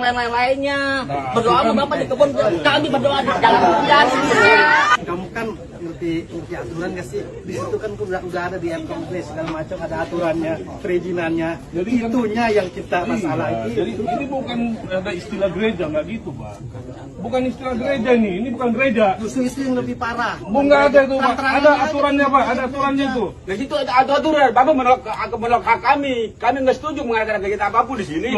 lain-lainnya. Berdoa sama Bapak di kebun, kami berdoa di jalan hujan. Kamu kan ngerti aturan nggak sih? Di situ kan udah ada di M-Kompres segala macam, ada aturannya, perizinannya. Jadi itunya yang kita masalah itu. Jadi ini bukan ada istilah gereja, nggak gitu, Pak. Bukan istilah gereja ini bukan gereja. Justru itu yang lebih parah. Nggak ada itu, Pak. Ada aturannya, Pak. Ada aturannya itu. Di situ ada aturan. Bapak menolak hak kami. Kami nggak setuju mengadakan kegiatan apapun di sini.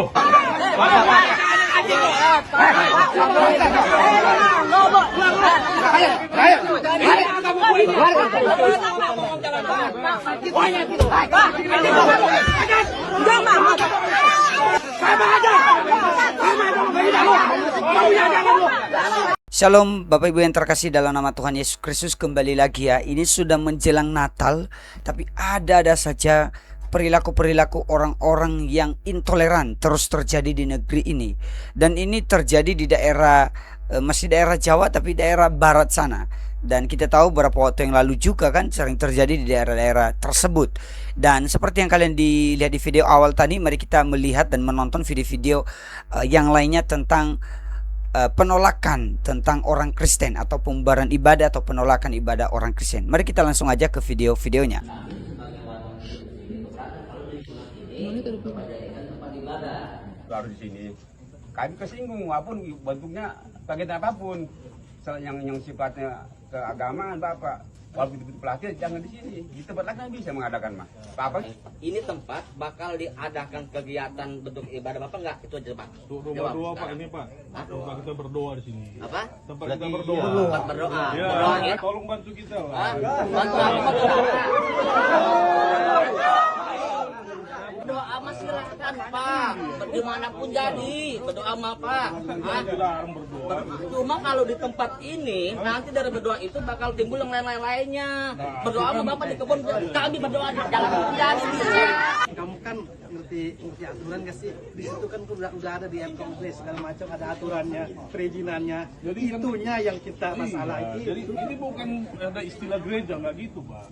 Shalom Bapak Ibu yang terkasih dalam nama Tuhan Yesus Kristus, kembali lagi ya. Ini sudah menjelang Natal, tapi ada saja perilaku-perilaku orang-orang yang intoleran terus terjadi di negeri ini. Dan ini terjadi di daerah, masih daerah Jawa tapi daerah barat sana. Dan kita tahu beberapa waktu yang lalu juga kan sering terjadi di daerah-daerah tersebut. Dan seperti yang kalian dilihat di video awal tadi, mari kita melihat dan menonton video-video yang lainnya tentang penolakan tentang orang Kristen atau pembubaran ibadah atau penolakan ibadah orang Kristen. Mari kita langsung aja ke video-videonya. Baru di sini. Kami kesinggung apapun bentuknya kegiatan apapun. Yang sifatnya keagamaan Bapak. Walaupun itu pelatihan jangan di sini. Di tempat lain bisa mengadakan mah. Apa? Ini tempat bakal diadakan kegiatan bentuk ibadah Bapak enggak? Itu aja Pak. Rumah doa, Pak, ini, Pak. Tempat kita berdoa di sini. Apa? Tempat kita berdoa. Tempat berdoa. Ya, Berdoa ya. tolong bantu kita lah. Bantu apa berdoa mah silahkan Pak, dimanapun jadi berdoa mah Pak. Cuma kalau di tempat ini nanti dari berdoa itu bakal timbul yang lain-lainnya. Berdoa sama Bapak di kebun, kami berdoa di jalan hujan. Kamu kan ngerti aturan nggak sih? Di situ kan udah ada di M-Kompres segala macam, ada aturannya, perizinannya. Jadi itunya yang kita masalah itu. Jadi ini bukan ada istilah gereja, nggak gitu, Pak.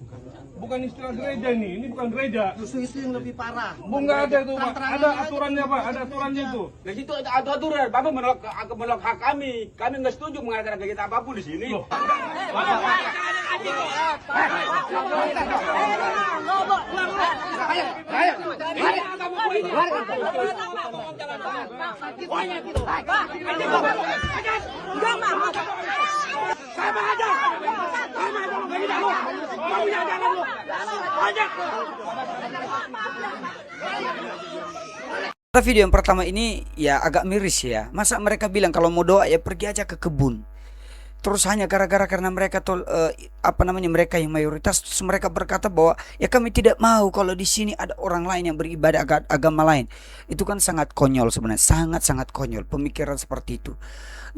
Bukan istilah gereja ini bukan gereja. Justru itu yang lebih parah. Nggak ada itu, Pak. Ada aturannya, Pak. Ada aturannya itu. Di situ ada aturan. Bapak menolak hak kami. Kami nggak setuju mengadakan kegiatan apapun di sini. Video yang pertama ini ya agak miris ya. Masa mereka bilang kalau mau doa ya pergi aja ke kebun. Terus hanya karena mereka mereka yang mayoritas, terus mereka berkata bahwa ya kami tidak mau kalau di sini ada orang lain yang beribadah agama lain. Itu kan sangat konyol sebenarnya, sangat konyol pemikiran seperti itu.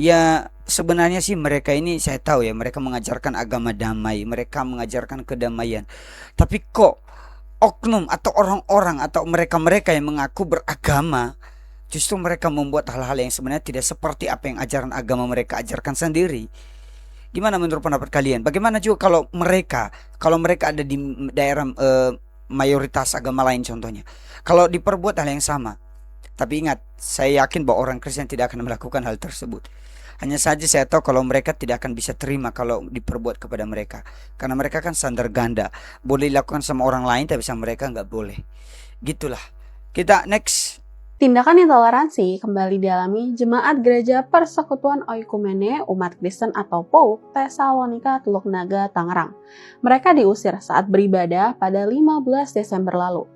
Ya sebenarnya sih mereka ini saya tahu ya, mereka mengajarkan agama damai, mereka mengajarkan kedamaian. Tapi kok oknum atau orang-orang atau mereka yang mengaku beragama, justru mereka membuat hal-hal yang sebenarnya tidak seperti apa yang ajaran agama mereka ajarkan sendiri. Gimana menurut pendapat kalian? Bagaimana juga kalau mereka ada di daerah mayoritas agama lain contohnya, kalau diperbuat hal yang sama. Tapi ingat, saya yakin bahwa orang Kristen tidak akan melakukan hal tersebut. Hanya saja saya tahu kalau mereka tidak akan bisa terima kalau diperbuat kepada mereka, karena mereka kan standar ganda. Boleh dilakukan sama orang lain tapi sama mereka nggak boleh. Gitulah. Kita next. Tindakan intoleransi kembali dialami Jemaat Gereja Persekutuan Oikumene Umat Kristen atau POUK Tesalonika Teluk Naga, Tangerang. Mereka diusir saat beribadah pada 15 Desember lalu.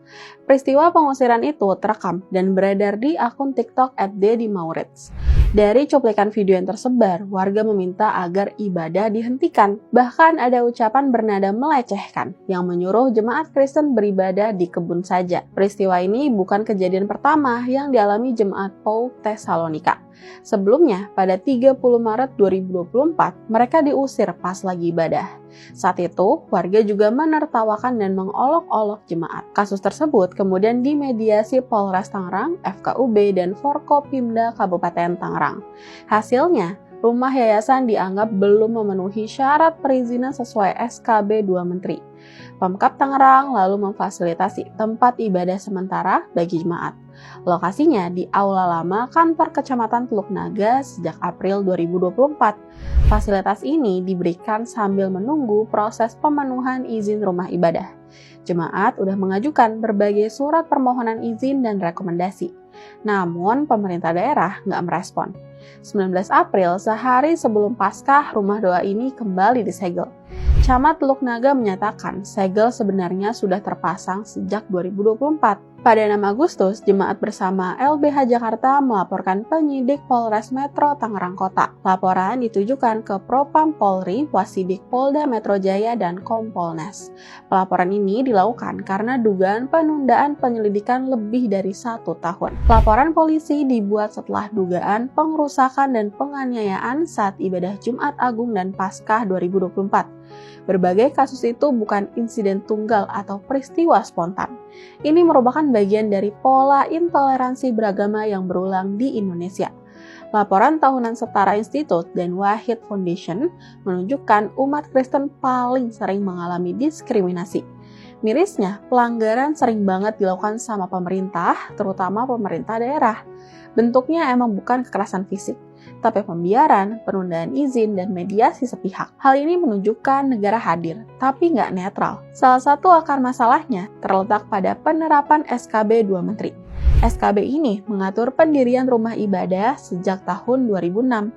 Peristiwa pengusiran itu terekam dan beredar di akun TikTok @dedimaurits. Dari cuplikan video yang tersebar, warga meminta agar ibadah dihentikan. Bahkan ada ucapan bernada melecehkan yang menyuruh jemaat Kristen beribadah di kebun saja. Peristiwa ini bukan kejadian pertama yang dialami jemaat POUK Tesalonika. Sebelumnya, pada 30 Maret 2024, mereka diusir pas lagi ibadah. Saat itu, warga juga menertawakan dan mengolok-olok jemaat. Kasus tersebut kemudian dimediasi Polres Tangerang, FKUB, dan Forkopimda Kabupaten Tangerang. Hasilnya, rumah yayasan dianggap belum memenuhi syarat perizinan sesuai SKB 2 Menteri. Pemkab Tangerang lalu memfasilitasi tempat ibadah sementara bagi jemaat. Lokasinya di Aula Lama Kantor Kecamatan Teluk Naga sejak April 2024. Fasilitas ini diberikan sambil menunggu proses pemenuhan izin rumah ibadah. Jemaat udah mengajukan berbagai surat permohonan izin dan rekomendasi. Namun pemerintah daerah nggak merespon. 19 April, sehari sebelum Paskah, rumah doa ini kembali disegel. Camat Teluk Naga menyatakan segel sebenarnya sudah terpasang sejak 2024. Pada 6 Agustus, jemaat bersama LBH Jakarta melaporkan penyidik Polres Metro Tangerang Kota. Laporan ditujukan ke Propam Polri, Wasidik Polda Metro Jaya, dan Kompolnas. Pelaporan ini dilakukan karena dugaan penundaan penyelidikan lebih dari 1 tahun. Laporan polisi dibuat setelah dugaan pengerusakan dan penganiayaan saat ibadah Jumat Agung dan Paskah 2024. Berbagai kasus itu bukan insiden tunggal atau peristiwa spontan. Ini merupakan bagian dari pola intoleransi beragama yang berulang di Indonesia. Laporan tahunan Setara Institute dan Wahid Foundation menunjukkan umat Kristen paling sering mengalami diskriminasi. Mirisnya, pelanggaran sering banget dilakukan sama pemerintah, terutama pemerintah daerah. Bentuknya emang bukan kekerasan fisik, tapi pembiaran, penundaan izin, dan mediasi sepihak. Hal ini menunjukkan negara hadir, tapi nggak netral. Salah satu akar masalahnya terletak pada penerapan SKB 2 Menteri. SKB ini mengatur pendirian rumah ibadah sejak tahun 2006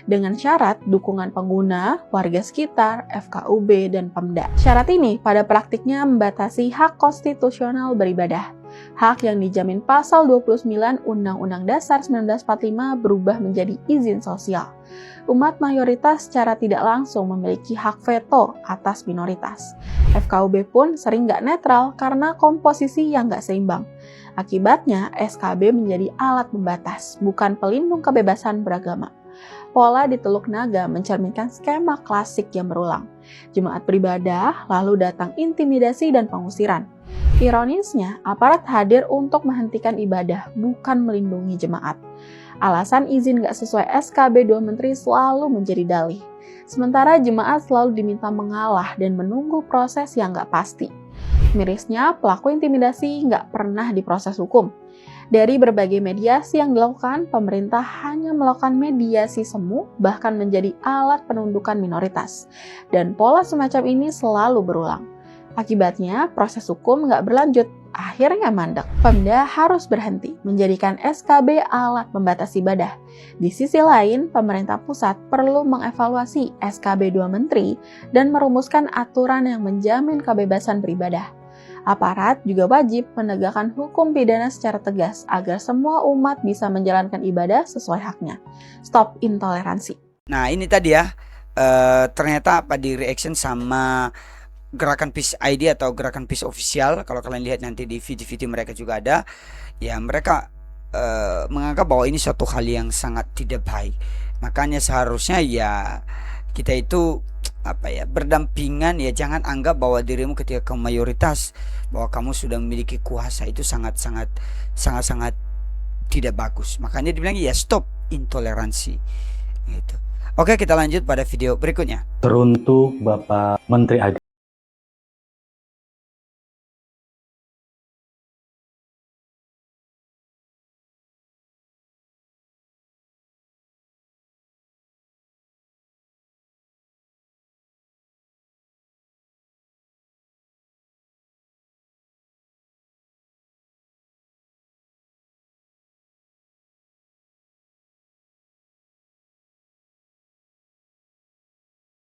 dengan syarat dukungan pengguna, warga sekitar, FKUB, dan Pemda. Syarat ini pada praktiknya membatasi hak konstitusional beribadah. Hak yang dijamin pasal 29 Undang-Undang Dasar 1945 berubah menjadi izin sosial. Umat mayoritas secara tidak langsung memiliki hak veto atas minoritas. FKUB pun sering nggak netral karena komposisi yang nggak seimbang. Akibatnya, SKB menjadi alat pembatas, bukan pelindung kebebasan beragama. Pola di Teluk Naga mencerminkan skema klasik yang berulang. Jemaat beribadah, lalu datang intimidasi dan pengusiran. Ironisnya, aparat hadir untuk menghentikan ibadah, bukan melindungi jemaat. Alasan izin gak sesuai SKB 2 Menteri selalu menjadi dalih. Sementara jemaat selalu diminta mengalah dan menunggu proses yang gak pasti. Mirisnya, pelaku intimidasi gak pernah diproses hukum. Dari berbagai mediasi yang dilakukan, pemerintah hanya melakukan mediasi semu, bahkan menjadi alat penundukan minoritas. Dan pola semacam ini selalu berulang. Akibatnya, proses hukum nggak berlanjut, akhirnya mandek. Pemda harus berhenti menjadikan SKB alat pembatas ibadah. Di sisi lain, pemerintah pusat perlu mengevaluasi SKB 2 Menteri dan merumuskan aturan yang menjamin kebebasan beribadah. Aparat juga wajib menegakkan hukum pidana secara tegas agar semua umat bisa menjalankan ibadah sesuai haknya. Stop intoleransi. Nah ini tadi ya, ternyata apa di reaction sama Gerakan Peace ID atau Gerakan Peace Official. Kalau kalian lihat nanti di video-video mereka juga ada, ya mereka menganggap bahwa ini suatu hal yang sangat tidak baik. Makanya seharusnya ya kita itu apa ya, berdampingan ya. Jangan anggap bahwa dirimu ketika kamu mayoritas bahwa kamu sudah memiliki kuasa, itu sangat tidak bagus. Makanya dibilang ya stop intoleransi gitu. Oke, kita lanjut pada video berikutnya. Teruntuk Bapak Menteri Agama.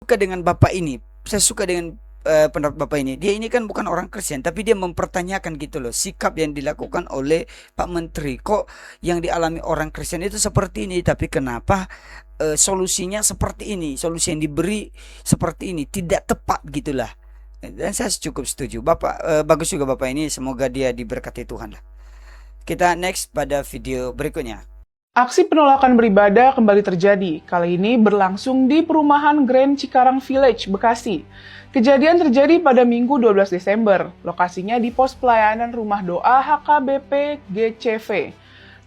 Suka dengan bapak ini, saya suka dengan pendapat bapak ini. Dia ini kan bukan orang Kristen, tapi dia mempertanyakan gitu loh sikap yang dilakukan oleh Pak Menteri. Kok yang dialami orang Kristen itu seperti ini, tapi kenapa solusinya seperti ini, solusi yang diberi seperti ini, tidak tepat gitulah. Dan saya cukup setuju. Bapak bagus juga bapak ini, semoga dia diberkati Tuhan lah. Kita next pada video berikutnya. Aksi penolakan beribadah kembali terjadi, kali ini berlangsung di perumahan Grand Cikarang Village, Bekasi. Kejadian terjadi pada Minggu 12 Desember, lokasinya di pos pelayanan rumah doa HKBP GCV.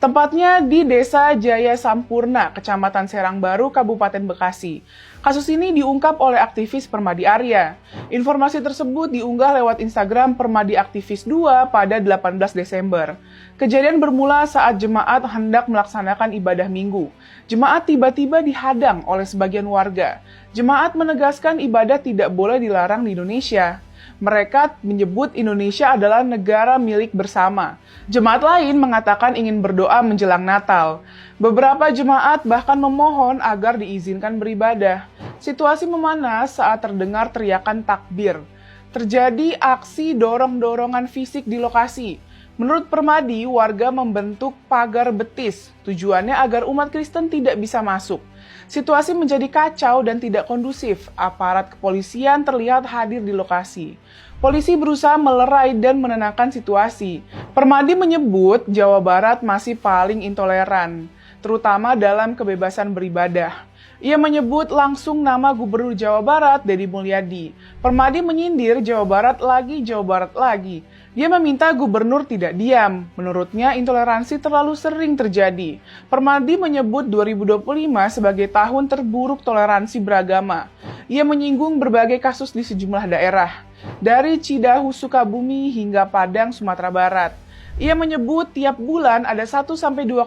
tepatnya di Desa Jaya Sampurna, Kecamatan Serang Baru, Kabupaten Bekasi. Kasus ini diungkap oleh aktivis Permadi Arya. Informasi tersebut diunggah lewat Instagram Permadi Aktivis 2 pada 18 Desember. Kejadian bermula saat jemaat hendak melaksanakan ibadah minggu. Jemaat tiba-tiba dihadang oleh sebagian warga. Jemaat menegaskan ibadah tidak boleh dilarang di Indonesia. Mereka menyebut Indonesia adalah negara milik bersama. Jemaat lain mengatakan ingin berdoa menjelang Natal. Beberapa jemaat bahkan memohon agar diizinkan beribadah. Situasi memanas saat terdengar teriakan takbir. Terjadi aksi dorong-dorongan fisik di lokasi. Menurut Permadi, warga membentuk pagar betis. Tujuannya agar umat Kristen tidak bisa masuk. Situasi menjadi kacau dan tidak kondusif. Aparat kepolisian terlihat hadir di lokasi. Polisi berusaha melerai dan menenangkan situasi. Permadi menyebut Jawa Barat masih paling intoleran, terutama dalam kebebasan beribadah. Ia menyebut langsung nama Gubernur Jawa Barat, Deddy Mulyadi. Permadi menyindir Jawa Barat lagi. Dia meminta gubernur tidak diam. Menurutnya, intoleransi terlalu sering terjadi. Permadi menyebut 2025 sebagai tahun terburuk toleransi beragama. Ia menyinggung berbagai kasus di sejumlah daerah, dari Cidahu, Sukabumi hingga Padang, Sumatera Barat. Ia menyebut tiap bulan ada 1-2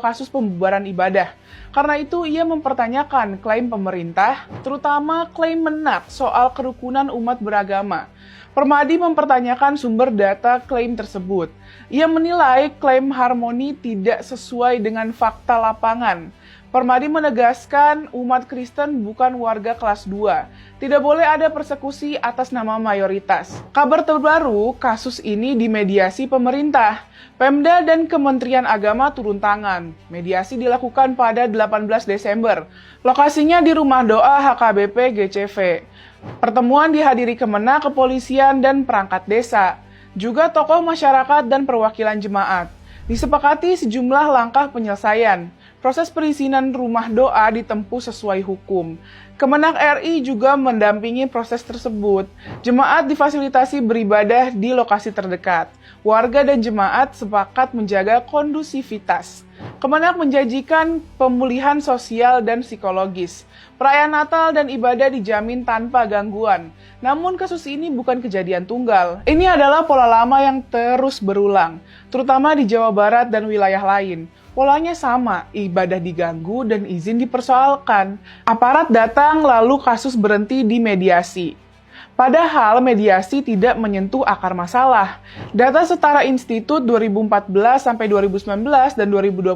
kasus pembubaran ibadah. Karena itu, ia mempertanyakan klaim pemerintah, terutama klaim Menak soal kerukunan umat beragama. Permadi mempertanyakan sumber data klaim tersebut. Ia menilai klaim harmoni tidak sesuai dengan fakta lapangan. Permadi menegaskan umat Kristen bukan warga kelas 2. Tidak boleh ada persekusi atas nama mayoritas. Kabar terbaru, kasus ini dimediasi pemerintah. Pemda dan Kementerian Agama turun tangan. Mediasi dilakukan pada 18 Desember. Lokasinya di Rumah Doa HKBP GCV. Pertemuan dihadiri Kemenak, kepolisian, dan perangkat desa. Juga tokoh masyarakat dan perwakilan jemaat. Disepakati sejumlah langkah penyelesaian. Proses perizinan rumah doa ditempuh sesuai hukum. Kemenak RI juga mendampingi proses tersebut. Jemaat difasilitasi beribadah di lokasi terdekat. Warga dan jemaat sepakat menjaga kondusivitas. Kemenak menjanjikan pemulihan sosial dan psikologis. Perayaan Natal dan ibadah dijamin tanpa gangguan. Namun kasus ini bukan kejadian tunggal. Ini adalah pola lama yang terus berulang, terutama di Jawa Barat dan wilayah lain. Polanya sama, ibadah diganggu dan izin dipersoalkan. Aparat datang lalu kasus berhenti di mediasi. Padahal mediasi tidak menyentuh akar masalah. Data Setara Institut 2014 sampai 2019 dan 2020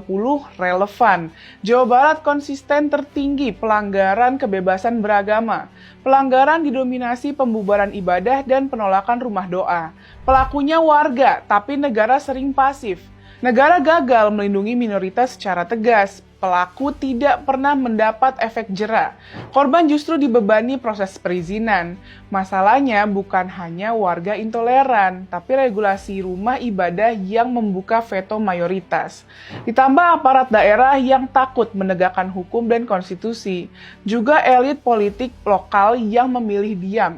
relevan. Jawa Barat konsisten tertinggi pelanggaran kebebasan beragama. Pelanggaran didominasi pembubaran ibadah dan penolakan rumah doa. Pelakunya warga, tapi negara sering pasif. Negara gagal melindungi minoritas secara tegas. Pelaku tidak pernah mendapat efek jera. Korban justru dibebani proses perizinan. Masalahnya bukan hanya warga intoleran, tapi regulasi rumah ibadah yang membuka veto mayoritas. Ditambah aparat daerah yang takut menegakkan hukum dan konstitusi. Juga elit politik lokal yang memilih diam.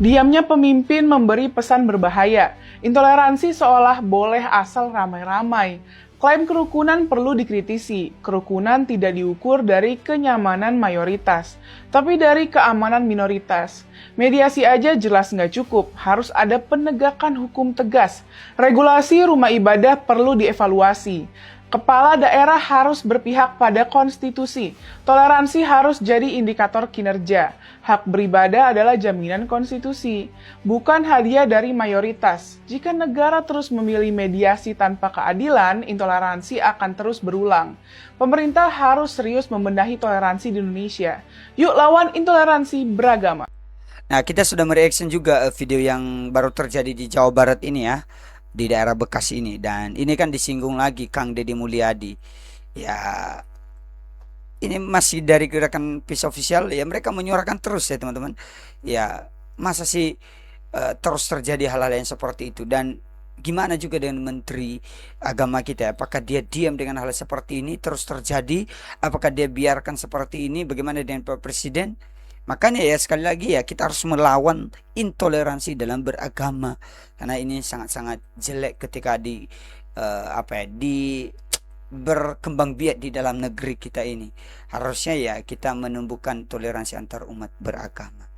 Diamnya pemimpin memberi pesan berbahaya. Intoleransi seolah boleh asal ramai-ramai. Klaim kerukunan perlu dikritisi. Kerukunan tidak diukur dari kenyamanan mayoritas, tapi dari keamanan minoritas. Mediasi aja jelas nggak cukup, harus ada penegakan hukum tegas. Regulasi rumah ibadah perlu dievaluasi. Kepala daerah harus berpihak pada konstitusi. Toleransi harus jadi indikator kinerja. Hak beribadah adalah jaminan konstitusi, bukan hadiah dari mayoritas. Jika negara terus memilih mediasi tanpa keadilan, intoleransi akan terus berulang. Pemerintah harus serius membenahi toleransi di Indonesia. Yuk lawan intoleransi beragama. Nah, kita sudah mereaction juga video yang baru terjadi di Jawa Barat ini ya, di daerah Bekasi ini, dan ini kan disinggung lagi Kang Deddy Mulyadi. Ya, ini masih dari gerakan Peace Official ya, mereka menyuarakan terus ya teman-teman. Ya, masa sih terus terjadi hal-hal yang seperti itu, dan gimana juga dengan Menteri Agama kita, apakah dia diam dengan hal seperti ini terus terjadi, apakah dia biarkan seperti ini, bagaimana dengan Pak Presiden? Makanya ya sekali lagi ya, kita harus melawan intoleransi dalam beragama, karena ini sangat-sangat jelek ketika berkembang biak di dalam negeri kita ini. Harusnya ya kita menumbuhkan toleransi antar umat beragama.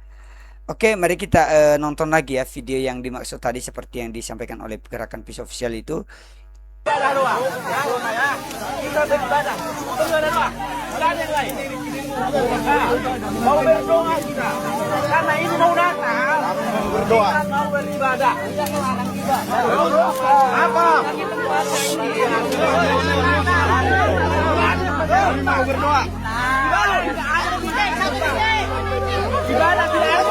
Oke, mari kita nonton lagi ya video yang dimaksud tadi seperti yang disampaikan oleh Gerakan Peace Official itu. Kita beribadah, berdoa, ada yang lain. Mau berdoa kita, karena ini mau Natal. Berdoa. Kita mau beribadah. Jangan larang ibadah. Apa? Mau berdoa. Ibadah tidak ada.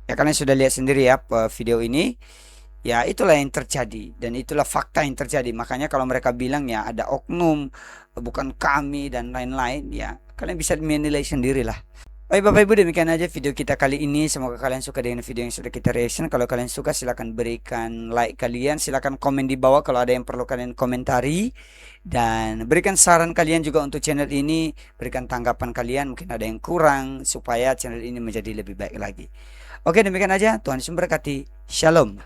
Ya kalian sudah lihat sendiri ya video ini. Ya itulah yang terjadi dan itulah fakta yang terjadi. Makanya kalau mereka bilang ya ada oknum, bukan kami dan lain-lain, ya kalian bisa menilai sendirilah. Baik Bapak Ibu, demikian aja video kita kali ini. Semoga kalian suka dengan video yang sudah kita reaction. Kalau kalian suka silahkan berikan like kalian, silahkan komen di bawah kalau ada yang perlu kalian komentari, dan berikan saran kalian juga untuk channel ini. Berikan tanggapan kalian, mungkin ada yang kurang supaya channel ini menjadi lebih baik lagi. Oke, demikian aja. Tuhan Yesus memberkati. Shalom.